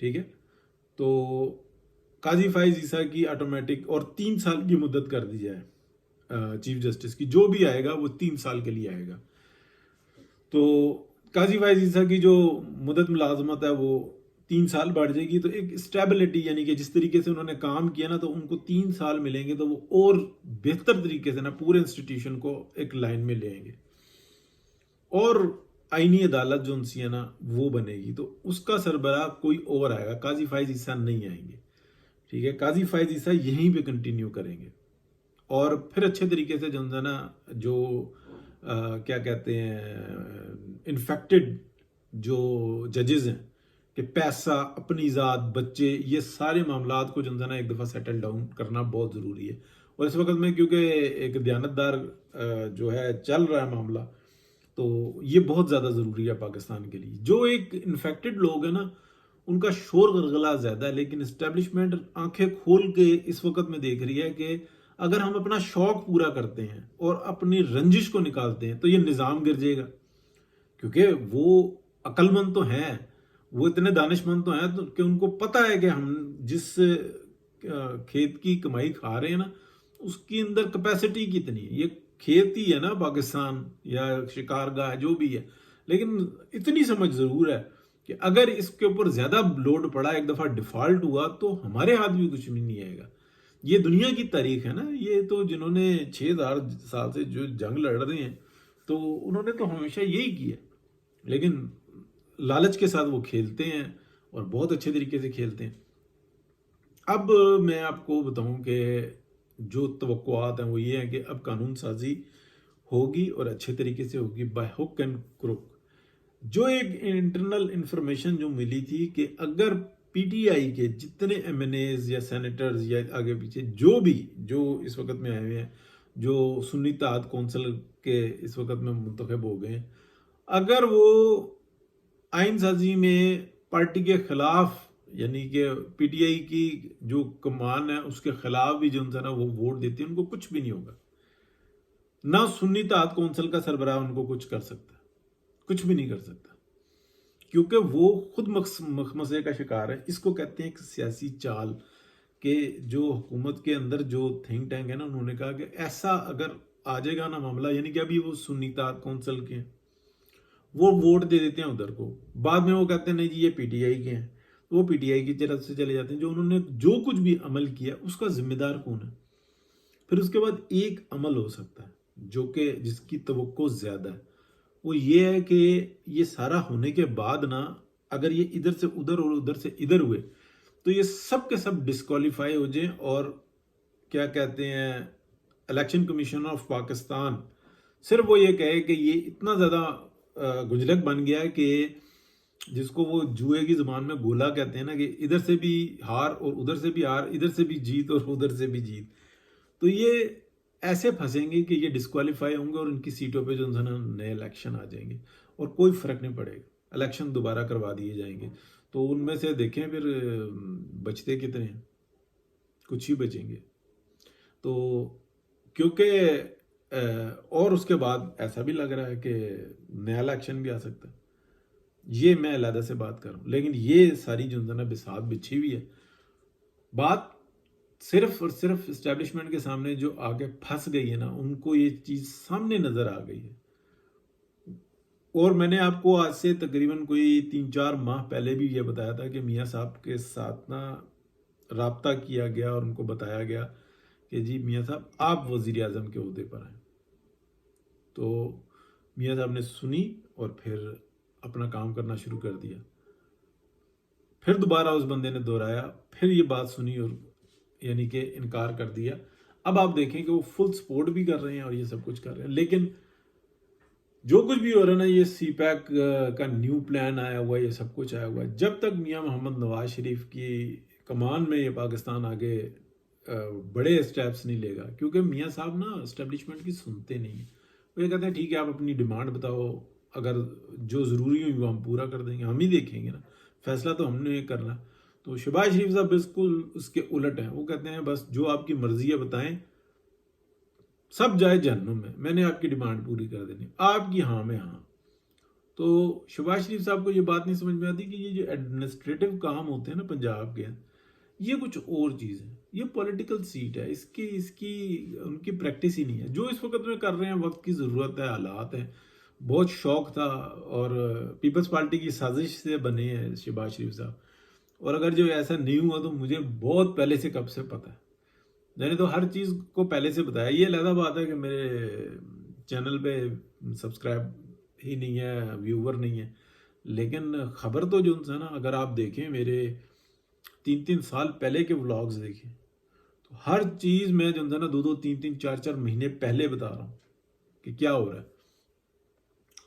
ٹھیک ہے. تو قاضی فائز عیسیٰ کی آٹومیٹک اور 3 سال کی مدت کر دی جائے چیف جسٹس کی. جو بھی آئے گا وہ 3 سال کے لیے آئے گا. تو قاضی فائز عیسیٰ کی جو مدت ملازمت ہے وہ 3 سال بڑھ جائے گی. تو ایک اسٹیبلٹی یعنی کہ جس طریقے سے انہوں نے کام کیا نا تو ان کو 3 سال ملیں گے تو وہ اور بہتر طریقے سے نا پورے انسٹیٹیوشن کو ایک لائن میں لیں گے. اور آئینی عدالت جو ان سی ہے نا وہ بنے گی. تو اس کا سربراہ کوئی اور آئے گا, قاضی فائز عیسیٰ نہیں آئیں گے. ٹھیک ہے, قاضی فائز عیسیٰ یہیں پہ کنٹینیو کریں گے. اور پھر اچھے طریقے سے جو ہے نا جو کیا کہتے ہیں انفیکٹڈ جو ججز ہیں کہ پیسہ, اپنی ذات, بچے, یہ سارے معاملات کو جو ہے نا ایک دفعہ سیٹل ڈاؤن کرنا بہت ضروری ہے. اور اس وقت میں کیونکہ ایک دیانتدار جو ہے چل رہا ہے معاملہ, تو یہ بہت زیادہ ضروری ہے پاکستان کے لیے. جو ایک انفیکٹڈ لوگ ہیں نا ان کا شور غلغلہ زیادہ ہے, لیکن اسٹیبلشمنٹ آنکھیں کھول کے اس وقت میں دیکھ رہی ہے کہ اگر ہم اپنا شوق پورا کرتے ہیں اور اپنی رنجش کو نکالتے ہیں تو یہ نظام گر جائے گا. کیونکہ وہ عقل مند تو ہیں, وہ اتنے دانش مند تو ہیں کہ ان کو پتہ ہے کہ ہم جس کھیت کی کمائی کھا رہے ہیں نا اس کی اندر کیپیسٹی کتنی ہے. یہ کھیت ہی ہے نا پاکستان یا شکارگاہ جو بھی ہے, لیکن اتنی سمجھ ضرور ہے کہ اگر اس کے اوپر زیادہ لوڈ پڑا, ایک دفعہ ڈیفالٹ ہوا تو ہمارے ہاتھ بھی کچھ بھی نہیں آئے گا. یہ دنیا کی تاریخ ہے نا, یہ تو جنہوں نے 6000 سال سے جو جنگ لڑ رہے ہیں تو انہوں نے تو ہمیشہ یہی کیا, لیکن لالچ کے ساتھ وہ کھیلتے ہیں اور بہت اچھے طریقے سے کھیلتے ہیں. اب میں آپ کو بتاؤں کہ جو توقعات ہیں وہ یہ ہیں کہ اب قانون سازی ہوگی اور اچھے طریقے سے ہوگی بائی ہک اینڈ کروک. جو ایک انٹرنل انفارمیشن جو ملی تھی کہ اگر پی ٹی آئی کے جتنے ایم این ایز یا سینیٹرز یا آگے پیچھے جو اس وقت میں آئے ہوئے ہیں, جو سنی اتحاد کونسل کے اس وقت میں منتخب ہو گئے ہیں, اگر وہ آئین سازی میں پارٹی کے خلاف یعنی کہ پی ٹی آئی کی جو کمان ہے اس کے خلاف بھی جو ہے نا وہ ووٹ دیتے ہیں, ان کو کچھ بھی نہیں ہوگا. نہ سنی اتحاد کونسل کا سربراہ ان کو کچھ کر سکتا, کچھ بھی نہیں کر سکتا, کیونکہ وہ خود مخمصے کا شکار ہے. اس کو کہتے ہیں ایک سیاسی چال, کہ جو حکومت کے اندر جو تھنک ٹینک ہے نا انہوں نے کہا کہ ایسا اگر آ جائے گا نا معاملہ, یعنی کہ ابھی وہ سنی اتحاد کونسل کے ہیں, وہ ووٹ دے دیتے ہیں ادھر کو, بعد میں وہ کہتے ہیں نہیں جی یہ پی ٹی آئی کے ہیں, وہ پی ٹی آئی کی طرف سے چلے جاتے ہیں. جو انہوں نے جو کچھ بھی عمل کیا اس کا ذمہ دار کون ہے؟ پھر اس کے بعد ایک عمل ہو سکتا ہے جو کہ جس کی توقع زیادہ ہے, وہ یہ ہے کہ یہ سارا ہونے کے بعد نا اگر یہ ادھر سے ادھر اور ادھر سے ادھر ہوئے تو یہ سب کے سب ڈسکوالیفائی ہو جائیں, اور کیا کہتے ہیں الیکشن کمیشن آف پاکستان صرف وہ یہ کہے کہ یہ اتنا زیادہ گجلک بن گیا ہے کہ جس کو وہ جوئے کی زبان میں گولا کہتے ہیں نا, کہ ادھر سے بھی ہار اور ادھر سے بھی ہار, ادھر سے بھی جیت اور ادھر سے بھی جیت. تو یہ ایسے پھنسیں گے کہ یہ ڈسکوالیفائی ہوں گے اور ان کی سیٹوں پہ جو نئے الیکشن آ جائیں گے اور کوئی فرق نہیں پڑے گا, الیکشن دوبارہ کروا دیے جائیں گے. تو ان میں سے دیکھیں پھر بچتے کتنے ہیں, کچھ ہی بچیں گے. تو کیونکہ اور اس کے بعد ایسا بھی لگ رہا ہے کہ نیا الیکشن بھی آ سکتا ہے. یہ میں علیحدہ سے بات کر رہا ہوں, لیکن یہ ساری جو بساط بچھی ہوئی ہے. بات صرف اور صرف اسٹیبلشمنٹ کے سامنے جو آگے پھنس گئی ہے نا, ان کو یہ چیز سامنے نظر آ گئی ہے. اور میں نے آپ کو آج سے تقریباً کوئی 3-4 ماہ پہلے بھی یہ بتایا تھا کہ میاں صاحب کے ساتھ نا رابطہ کیا گیا اور ان کو بتایا گیا کہ جی میاں صاحب آپ وزیر اعظم کے عہدے پر ہیں. تو میاں صاحب نے سنی اور پھر اپنا کام کرنا شروع کر دیا. پھر دوبارہ اس بندے نے دہرایا, پھر یہ بات سنی اور یعنی کہ انکار کر دیا. اب آپ دیکھیں کہ وہ فل سپورٹ بھی کر رہے ہیں اور یہ سب کچھ کر رہے ہیں. لیکن جو کچھ بھی ہو رہا ہے نا, یہ سی پیک کا نیو پلان آیا ہوا ہے, یہ سب کچھ آیا ہوا ہے. جب تک میاں محمد نواز شریف کی کمان میں یہ پاکستان آگے بڑے اسٹیپس نہیں لے گا, کیونکہ میاں صاحب نا اسٹیبلشمنٹ کی سنتے نہیں ہیں. وہ یہ کہتے ہیں ٹھیک ہے آپ اپنی ڈیمانڈ بتاؤ, اگر جو ضروری ہوئی وہ ہم پورا کر دیں گے, ہم ہی دیکھیں گے نا, فیصلہ تو ہم نے کرنا. تو شہباز شریف صاحب بالکل اس کے الٹ ہیں. وہ کہتے ہیں بس جو آپ کی مرضی ہے بتائیں, سب جائے جہنم میں, میں نے آپ کی ڈیمانڈ پوری کر دینی, آپ کی ہاں میں ہاں. تو شہباز شریف صاحب کو یہ بات نہیں سمجھ میں آتی کہ یہ جو ایڈمنسٹریٹو کام ہوتے ہیں نا پنجاب کے، یہ کچھ اور چیز ہے، یہ پولیٹیکل سیٹ ہے، ان کی پریکٹس ہی نہیں ہے۔ جو اس وقت میں کر رہے ہیں وقت کی ضرورت ہے، حالات ہیں، بہت شوق تھا، اور پیپلز پارٹی کی سازش سے بنے ہیں شہباز شریف صاحب، اور اگر جو ایسا نہیں ہوا تو مجھے بہت پہلے سے کب سے پتہ ہے، میں نے تو ہر چیز کو پہلے سے بتایا۔ یہ علیحدہ بات ہے کہ میرے چینل پہ سبسکرائب ہی نہیں ہے، ویور نہیں ہے، لیکن خبر تو جو ہے نا، اگر آپ دیکھیں میرے 3 سال پہلے کے ولاگز دیکھیں تو ہر چیز میں جو ہے نا 2 3 4 مہینے پہلے بتا رہا ہوں کہ کیا ہو رہا ہے۔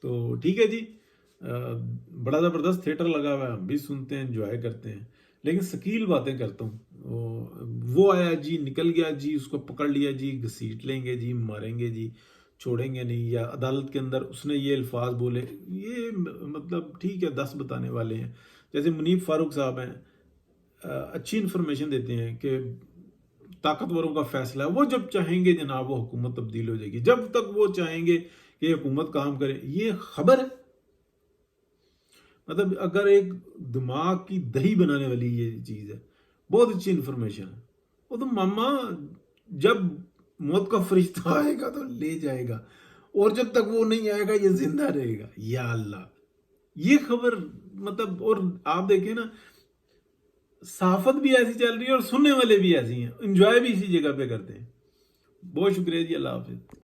تو ٹھیک ہے جی، بڑا زبردست تھیٹر لگا ہوا ہے، ہم بھی سنتے ہیں، انجوائے کرتے ہیں، لیکن ثقیل باتیں کرتا ہوں۔ وہ آیا جی، نکل گیا جی، اس کو پکڑ لیا جی، گھسیٹ لیں گے جی، ماریں گے جی، چھوڑیں گے نہیں، یا عدالت کے اندر اس نے یہ الفاظ بولے، یہ مطلب ٹھیک ہے 10 بتانے والے ہیں۔ جیسے منیب فاروق صاحب ہیں، اچھی انفارمیشن دیتے ہیں کہ طاقتوروں کا فیصلہ ہے، وہ جب چاہیں گے جناب وہ حکومت تبدیل ہو جائے گی، جب تک وہ چاہیں گے کہ حکومت کام کرے۔ یہ خبر ہے، مطلب اگر ایک دماغ کی دہی بنانے والی یہ چیز ہے، بہت اچھی انفارمیشن ہے۔ وہ تو ماما جب موت کا فرشتہ آئے گا تو لے جائے گا، اور جب تک وہ نہیں آئے گا یہ زندہ رہے گا۔ یا اللہ، یہ خبر مطلب، اور آپ دیکھیں نا صحافت بھی ایسی چل رہی ہے اور سننے والے بھی ایسی ہیں، انجوائے بھی اسی جگہ پہ کرتے ہیں۔ بہت شکریہ جی، اللہ حافظ۔